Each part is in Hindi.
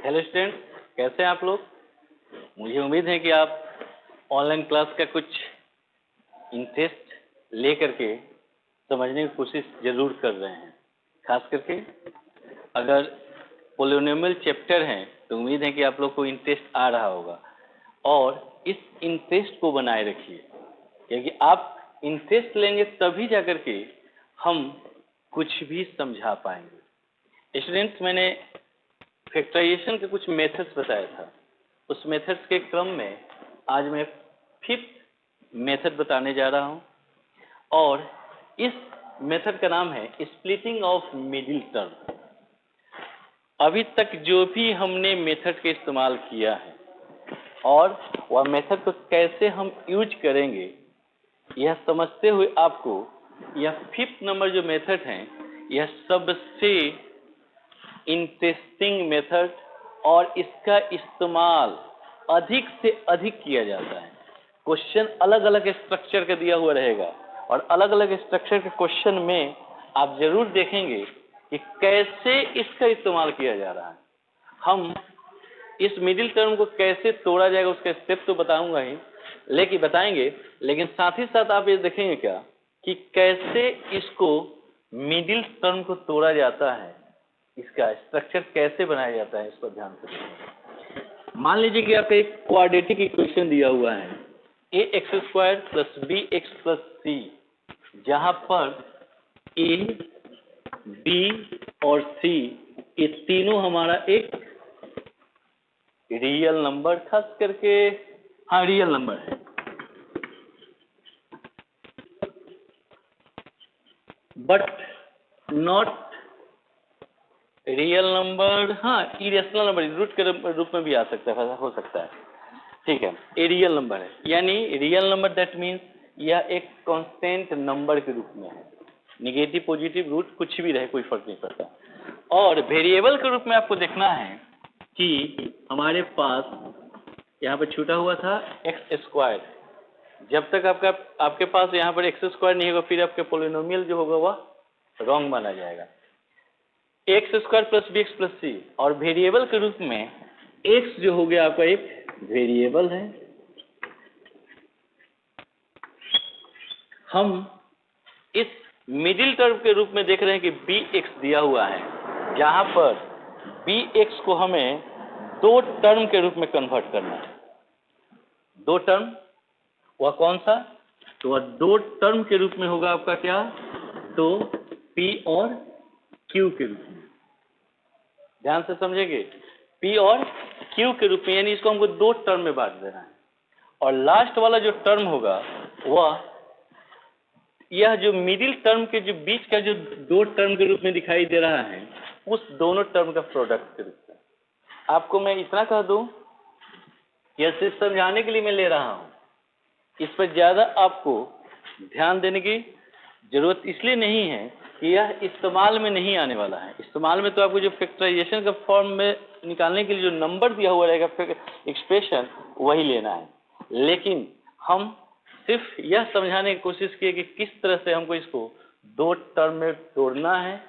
हेलो स्टूडेंट, कैसे हैं आप लोग। मुझे उम्मीद है कि आप ऑनलाइन क्लास का कुछ इंटरेस्ट ले करके समझने की कोशिश ज़रूर कर रहे हैं। खास करके अगर पोलिनोमियल चैप्टर हैं तो उम्मीद है कि आप लोग को इंटरेस्ट आ रहा होगा और इस इंटरेस्ट को बनाए रखिए, क्योंकि आप इंटरेस्ट लेंगे तभी जा कर के हम कुछ भी समझा पाएंगे। स्टूडेंट्स, मैंने फैक्टराइजेशन के कुछ मेथड्स बताया था। उस मेथड्स के क्रम में आज मैं 5th मेथड बताने जा रहा हूं और इस मेथड का नाम है स्प्लिटिंग ऑफ मिडिल टर्म। अभी तक जो भी हमने मेथड का इस्तेमाल किया है और वह मेथड को कैसे हम यूज करेंगे, यह समझते हुए आपको यह 5th नंबर जो मेथड है यह सबसे इंटरेस्टिंग मेथड और इसका इस्तेमाल अधिक से अधिक किया जाता है। क्वेश्चन अलग अलग स्ट्रक्चर का दिया हुआ रहेगा और अलग अलग स्ट्रक्चर के क्वेश्चन में आप जरूर देखेंगे कि कैसे इसका इस्तेमाल किया जा रहा है। हम इस मिडिल टर्म को कैसे तोड़ा जाएगा उसका स्टेप तो बताऊंगा ही, लेकिन साथ ही साथ आप ये देखेंगे क्या कि कैसे इसको मिडिल टर्म को तोड़ा जाता है, इसका स्ट्रक्चर कैसे बनाया जाता है, इस पर ध्यान से देखेंगे। मान लीजिए कि आपको एक क्वाड्रेटिक इक्वेशन दिया हुआ है ax² + bx + c, जहां पर a, b और c ये तीनों हमारा एक रियल नंबर, खास करके रियल नंबर है, but not real number, irrational number, root के रूप में भी आ सकता है, हो सकता है। ठीक है, ये रियल नंबर है, यानी रियल नंबर दैट मीन्स यह एक कांस्टेंट नंबर के रूप में है। निगेटिव पॉजिटिव रूट कुछ भी रहे, कोई फर्क नहीं पड़ता। और वेरिएबल के रूप में आपको देखना है कि हमारे पास यहाँ पर छूटा हुआ था x²। जब तक आपके पास यहाँ पर x² नहीं होगा, फिर आपके पोलिनोमियल जो होगा वह रॉन्ग माना जाएगा। x² + bx + c, और वेरिएबल के रूप में x जो हो गया आपका एक वेरिएबल है। हम इस मिडिल टर्म के रूप में देख रहे हैं कि bx दिया हुआ है, जहां पर bx को हमें दो टर्म के रूप में कन्वर्ट करना है। दो टर्म, वह कौन सा? तो वह दो टर्म के रूप में होगा आपका क्या, तो p और q के रूप में। ध्यान से समझेंगे, p और q के रूप में, यानी इसको हमको दो टर्म में बांट देना है। और लास्ट वाला जो टर्म होगा वह यह जो मिडिल टर्म के जो बीच का जो दो टर्म के रूप में दिखाई दे रहा है, उस दोनों टर्म का प्रोडक्ट के रूप में। आपको मैं इतना कह दूं, यह सिर्फ समझाने के लिए मैं ले रहा हूं, इस पर ज्यादा आपको ध्यान देने की जरूरत इसलिए नहीं है कि यह इस्तेमाल में नहीं आने वाला है। इस्तेमाल में तो आपको जो फैक्टराइजेशन का फॉर्म में निकालने के लिए जो नंबर दिया हुआ रहेगा एक्सप्रेशन, वही लेना है। लेकिन हम सिर्फ यह समझाने की कोशिश किए कि किस तरह से हमको इसको दो टर्म में तोड़ना है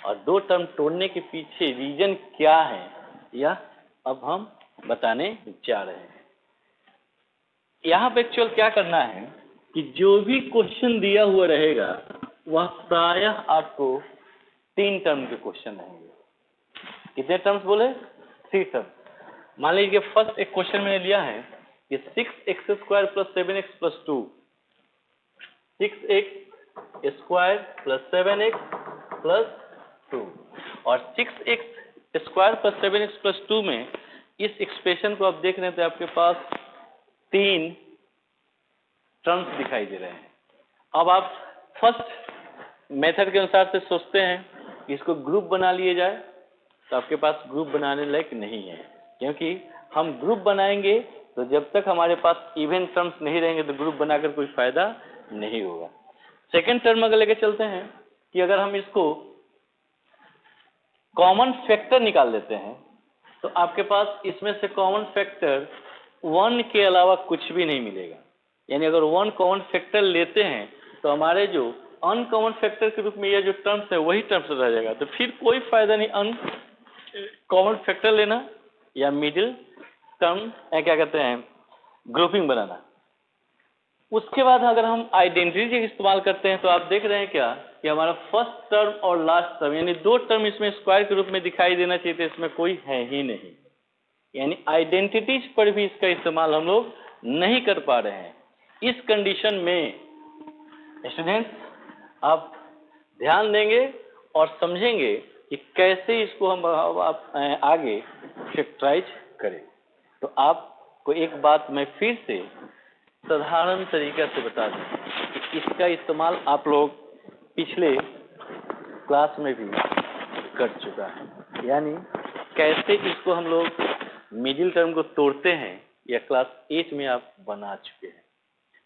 और दो टर्म तोड़ने के पीछे रीजन क्या है, यह अब हम बताने जा रहे हैं। यहाँ पे एक्चुअल क्या करना है कि जो भी क्वेश्चन दिया हुआ रहेगा वह प्रायः आपको 3 टर्म के क्वेश्चन रहेंगे। कितने टर्म्स बोले? 3 टर्म। मान लीजिए फर्स्ट एक क्वेश्चन मैंने लिया है कि 6x² + 7x + 2, 6x² + 7x + 2, और 6x² + 7x + 2 में इस एक्सप्रेशन को आप देख रहे हैं तो आपके पास 3 टर्म्स दिखाई दे रहे हैं। अब आप फर्स्ट मेथड के अनुसार से सोचते हैं कि इसको ग्रुप बना लिए जाए, तो आपके पास ग्रुप बनाने लायक नहीं है, क्योंकि हम ग्रुप बनाएंगे तो जब तक हमारे पास इवन टर्म्स नहीं रहेंगे तो ग्रुप बनाकर कोई फायदा नहीं होगा। सेकेंड टर्म अगर लेके चलते हैं कि अगर हम इसको कॉमन फैक्टर निकाल लेते हैं तो आपके पास इसमें से कॉमन फैक्टर 1 के अलावा कुछ भी नहीं मिलेगा। यानी अगर 1 कॉमन फैक्टर लेते हैं तो हमारे जो अनकॉमन फैक्टर के रूप में यह जो टर्म्स है वही टर्म्स रह जाएगा, तो फिर कोई फायदा नहीं कॉमन फैक्टर लेना। या मिडिल टर्म क्या कहते हैं ग्रुपिंग बनाना। उसके बाद अगर हम आइडेंटिटी इस्तेमाल करते हैं तो आप देख रहे हैं क्या कि हमारा फर्स्ट टर्म और लास्ट टर्म यानी दो टर्म इसमें स्क्वायर के रूप में दिखाई देना चाहिए, तो इसमें कोई है ही नहीं, यानी आइडेंटिटीज पर भी इसका इस्तेमाल हम लोग नहीं कर पा रहे हैं। इस कंडीशन में स्टूडेंट्स आप ध्यान देंगे और समझेंगे कि कैसे इसको हम आगे फैक्टराइज करें। तो आपको एक बात मैं फिर से साधारण तरीका से बता दूं कि इसका इस्तेमाल आप लोग पिछले क्लास में भी कर चुका है, यानी कैसे इसको हम लोग मिडिल टर्म को तोड़ते हैं या क्लास 8 में आप बना चुके हैं।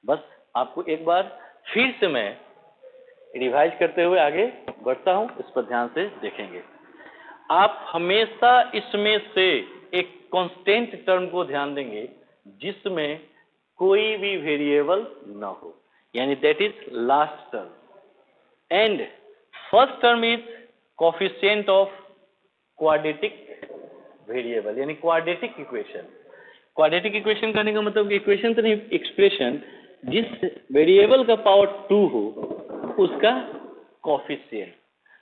बस आपको एक बार फिर से मैं रिवाइज करते हुए आगे बढ़ता हूं, इस पर ध्यान से देखेंगे। आप हमेशा इसमें से एक कांस्टेंट टर्म को ध्यान देंगे जिसमें कोई भी वेरिएबल ना हो, यानी that is last term, and first term is coefficient of quadratic variable, यानी क्वाड्रेटिक इक्वेशन। क्वाड्रेटिक इक्वेशन करने का मतलब इक्वेशन तो नहीं, एक्सप्रेशन जिस वेरिएबल का पावर 2 हो उसका कोफिशिएंट।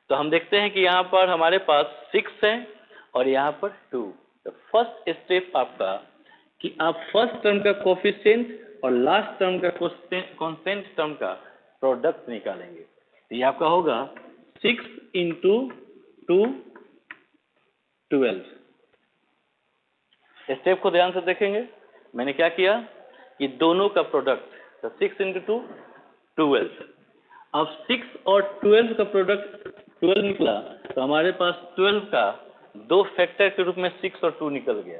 तो हम देखते हैं कि यहाँ पर हमारे पास 6 है और यहाँ पर 2। तो फर्स्ट स्टेप आपका कि आप फर्स्ट टर्म का कोफिशिएंट और लास्ट टर्म का कांस्टेंट टर्म का प्रोडक्ट निकालेंगे। तो ये आपका होगा 6 इंटू 2 12। स्टेप को ध्यान से देखेंगे, मैंने क्या किया कि दोनों का प्रोडक्ट, तो 6 इंटू 2 12। अब 6 और 12 का प्रोडक्ट 12 निकला, तो हमारे पास 12 का दो फैक्टर के रूप में 6 और 2 निकल गया।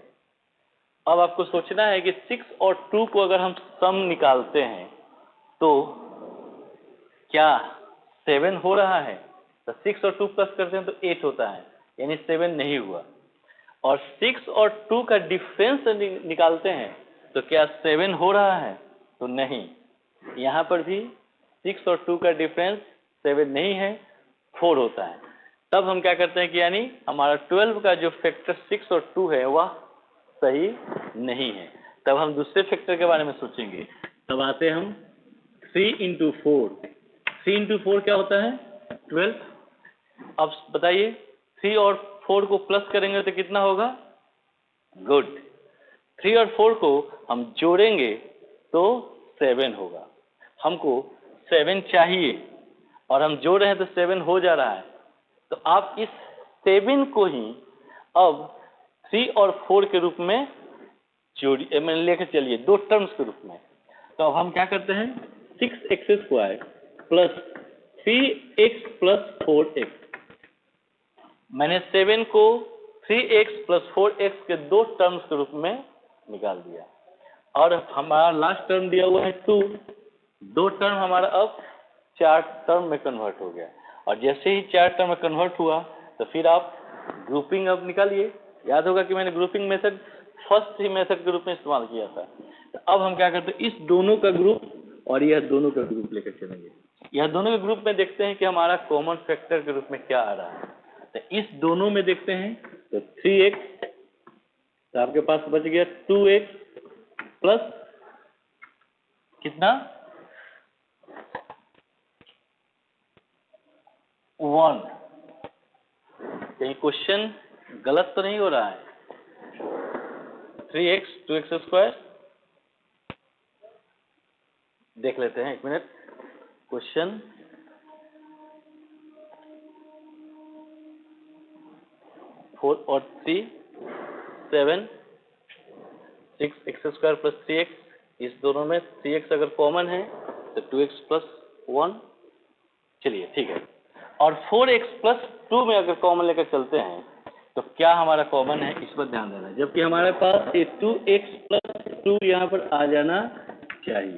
अब आपको सोचना है कि 6 और 2 को अगर हम सम निकालते हैं तो क्या 7 हो रहा है? तो 6 और 2 प्लस करते हैं तो 8 होता है, यानी 7 नहीं हुआ। और 6 और 2 का डिफरेंस निकालते हैं तो क्या 7 हो रहा है? तो नहीं, यहाँ पर भी 6 और 2 का डिफरेंस 7 नहीं है, 4 होता है। तब हम क्या करते हैं कि यानी हमारा 12 का जो फैक्टर 6 और 2 है वह सही नहीं है। तब हम दूसरे फैक्टर के बारे में सोचेंगे। तब आते हम 3 इंटू 4। 3 इंटू 4 क्या होता है? 12। अब बताइए 3 और 4 को प्लस करेंगे तो कितना होगा? गुड, 3 और 4 को हम जोड़ेंगे तो 7 होगा। हमको 7 चाहिए और हम जोड़ रहे हैं तो 7 हो जा रहा है। तो आप इस 7 को ही अब 3 और 4 के रूप में जोड़िए, मैंने लेकर चलिए दो टर्म्स के रूप में। तो अब हम क्या करते हैं 6x² plus 3x plus 4x। मैंने 7 को 3x प्लस 4x के दो टर्म्स के रूप में निकाल दिया और हमारा लास्ट टर्म दिया हुआ है 2। दो टर्म हमारा अब 4 टर्म में कन्वर्ट हो गया और जैसे ही 4 टर्म में कन्वर्ट हुआ तो फिर आप ग्रुपिंग अब निकालिए। याद होगा कि मैंने ग्रुपिंग मेथड फर्स्ट ही मेथड के रूप में इस्तेमाल किया था। तो अब हम क्या करते हैं, इस दोनों का ग्रुप और यह दोनों का ग्रुप लेकर चलेंगे। यह दोनों के ग्रुप में देखते हैं कि हमारा कॉमन फैक्टर के रूप में क्या आ रहा है। तो इस दोनों में देखते हैं तो 3x, तो आपके पास बच गया 2x प्लस कितना 1। कहीं क्वेश्चन गलत तो नहीं हो रहा है? 3x 2x²। देख लेते हैं, एक मिनट। क्वेश्चन फोर और 3 7 6x² प्लस 3x। इस दोनों में 3x अगर कॉमन है तो 2x प्लस 1। चलिए ठीक है। और 4x प्लस 2 में अगर कॉमन लेकर चलते हैं तो क्या हमारा कॉमन है, इस पर ध्यान देना। जबकि हमारे पास ये 2x प्लस 2 यहाँ पर आ जाना चाहिए।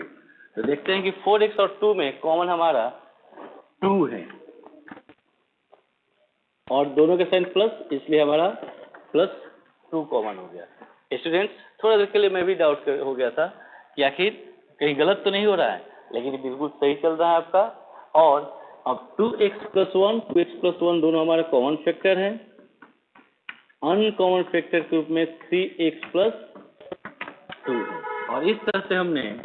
तो देखते हैं कि 4x और 2 में कॉमन हमारा 2 है और दोनों के साइन प्लस, इसलिए हमारा प्लस 2 कॉमन हो गया। स्टूडेंट्स, थोड़ा देर के लिए मैं भी डाउट हो गया था कि आखिर कहीं गलत तो नहीं हो रहा है, लेकिन बिल्कुल सही चल रहा है आपका। और अब 2x प्लस 1 2x प्लस 1 दोनों हमारे कॉमन फैक्टर हैं अनकॉमन फैक्टर के रूप में 3x प्लस 2 है। और इस तरह से हमने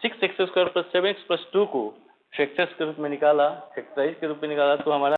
6x² प्लस 7x प्लस 2 को फैक्टर्स के रूप में निकाला, फैक्टराइज के रूप में निकाला, तो हमारा